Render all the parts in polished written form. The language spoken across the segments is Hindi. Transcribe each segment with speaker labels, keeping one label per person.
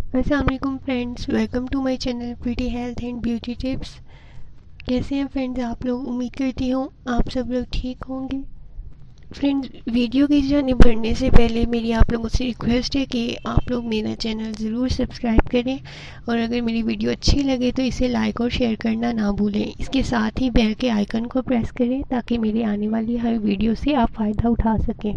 Speaker 1: अस्सलाम वालेकुम friends, welcome to my channel pretty health and beauty tips. कैसे हैं फ्रेंड्स आप लोग? उम्मीद करती हूँ आप सब लोग ठीक होंगे। फ्रेंड्स, वीडियो की जानिब बढ़ने से पहले मेरी आप लोगों से रिक्वेस्ट है कि आप लोग मेरा चैनल ज़रूर सब्सक्राइब करें और अगर मेरी वीडियो अच्छी लगे तो इसे लाइक और शेयर करना ना भूलें। इसके साथ ही बेल के आइकन को प्रेस करें ताकि मेरी आने वाली हर वीडियो से आप फ़ायदा उठा सकें।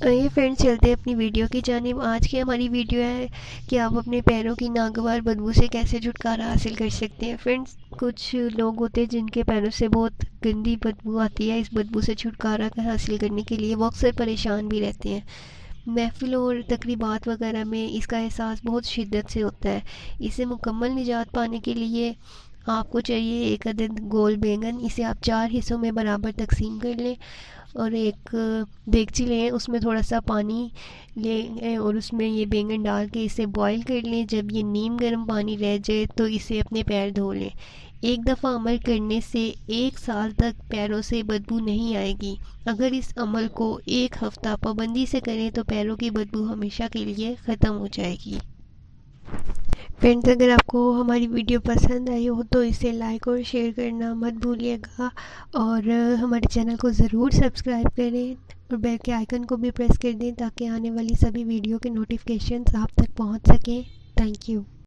Speaker 1: आइए फ्रेंड्स, चलते हैं अपनी वीडियो की जानिब। आज की हमारी वीडियो है कि आप अपने पैरों की नागवार बदबू से कैसे छुटकारा हासिल कर सकते हैं। फ्रेंड्स, कुछ लोग होते हैं जिनके पैरों से बहुत गंदी बदबू आती है। इस बदबू से छुटकारा हासिल करने के लिए वो अक्सर परेशान भी रहते हैं। महफिलों और तकरीबात वगैरह में इसका एहसास बहुत शिद्दत से होता है। इसे मुकम्मल निजात पाने के लिए आपको चाहिए एक अदद गोल बैंगन। इसे आप 4 हिस्सों में बराबर तकसीम कर लें और एक देगची लें, उसमें थोड़ा सा पानी लें और उसमें ये बैंगन डाल के इसे बॉईल कर लें। जब ये नीम गर्म पानी रह जाए तो इसे अपने पैर धो लें। एक दफ़ा अमल करने से 1 साल तक पैरों से बदबू नहीं आएगी। अगर इस अमल को 1 हफ्ता पाबंदी से करें तो पैरों की बदबू हमेशा के लिए ख़त्म हो जाएगी। फ्रेंड्स, अगर आपको हमारी वीडियो पसंद आई हो तो इसे लाइक और शेयर करना मत भूलिएगा और हमारे चैनल को ज़रूर सब्सक्राइब करें और बेल के आइकन को भी प्रेस कर दें ताकि आने वाली सभी वीडियो के नोटिफिकेशंस आप तक पहुंच सकें। Thank you.